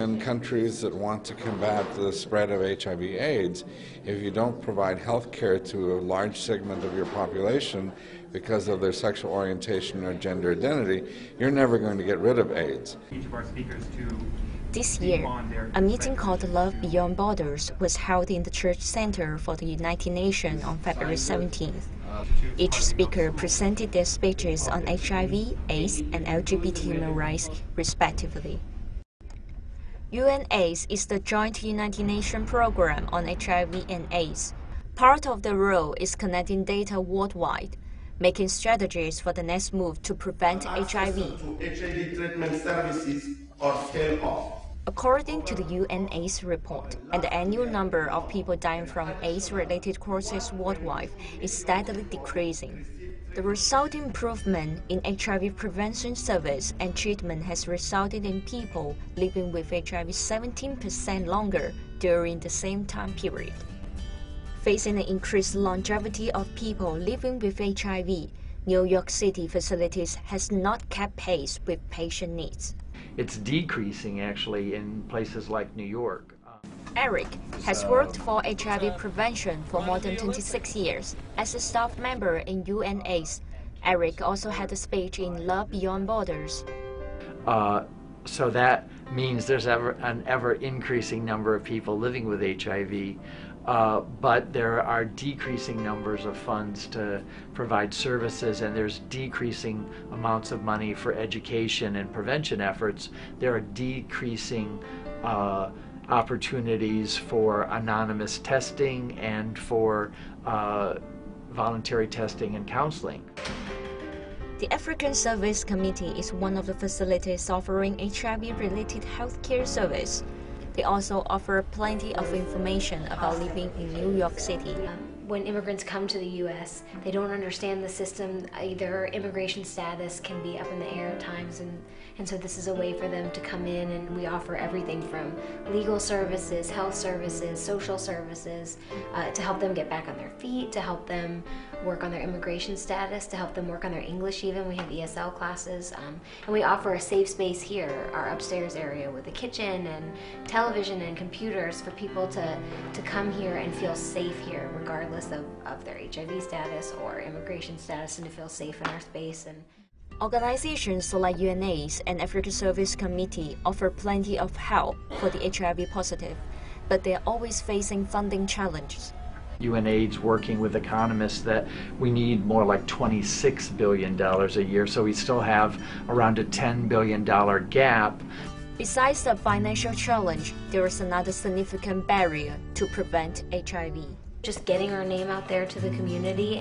In countries that want to combat the spread of HIV/AIDS, if you don't provide health care to a large segment of your population because of their sexual orientation or gender identity, you're never going to get rid of AIDS. Each of our speakers to This year, a meeting called Love Beyond Borders was held in the Church Center for the United Nations on February 17th. Each speaker presented their speeches on HIV, AIDS, and LGBT human rights, respectively. UNAIDS is the joint United Nations program on HIV and AIDS. Part of the role is connecting data worldwide, making strategies for the next move to prevent HIV. HIV treatment services are scaled off. According to the UNAIDS report, and the annual number of people dying from AIDS-related causes worldwide is steadily decreasing. The resulting improvement in HIV prevention service and treatment has resulted in people living with HIV 17% longer during the same time period. Facing the increased longevity of people living with HIV, New York City facilities has not kept pace with patient needs. It's decreasing actually in places like New York. Eric has worked for HIV prevention for more than 26 years. As a staff member in UNAIDS, Eric also had a speech in Love Beyond Borders. So that means there's an ever-increasing number of people living with HIV, but there are decreasing numbers of funds to provide services, and there's decreasing amounts of money for education and prevention efforts. There are decreasing opportunities for anonymous testing and for voluntary testing and counseling. The African Service Committee is one of the facilities offering HIV-related healthcare service. They also offer plenty of information about living in New York City. When immigrants come to the U.S., they don't understand the system. Their immigration status can be up in the air at times, and so this is a way for them to come in, and we offer everything from legal services, health services, social services, to help them get back on their feet, to help them work on their immigration status, to help them work on their English even. We have ESL classes, and we offer a safe space here, our upstairs area with a kitchen and television and computers for people to come here and feel safe here, regardless of their HIV status or immigration status, and to feel safe in our space. And organizations like UNAIDS and African Service Committee offer plenty of help for the HIV positive, but they're always facing funding challenges. UNAIDS working with economists that we need more like $26 billion a year, so we still have around a $10 billion gap. Besides the financial challenge, there is another significant barrier to prevent HIV. Just getting our name out there to the community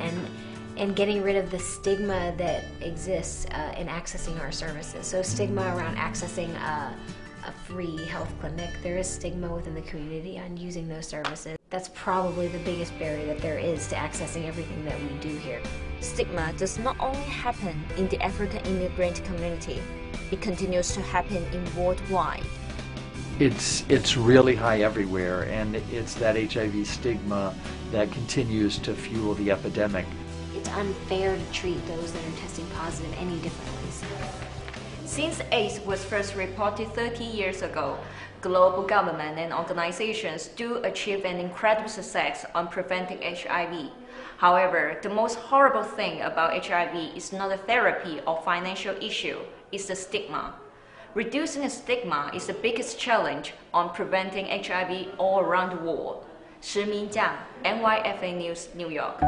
and getting rid of the stigma that exists in accessing our services. So stigma around accessing a free health clinic. There is stigma within the community on using those services. That's probably the biggest barrier that there is to accessing everything that we do here. Stigma does not only happen in the African immigrant community, it continues to happen in worldwide. It's really high everywhere, and it's that HIV stigma that continues to fuel the epidemic. It's unfair to treat those that are testing positive any differently. Since AIDS was first reported 30 years ago, global government and organizations do achieve an incredible success on preventing HIV. However, the most horrible thing about HIV is not the therapy or financial issue, it's the stigma. Reducing the stigma is the biggest challenge on preventing HIV all around the world. Shi Minjiang, NYFA News, New York.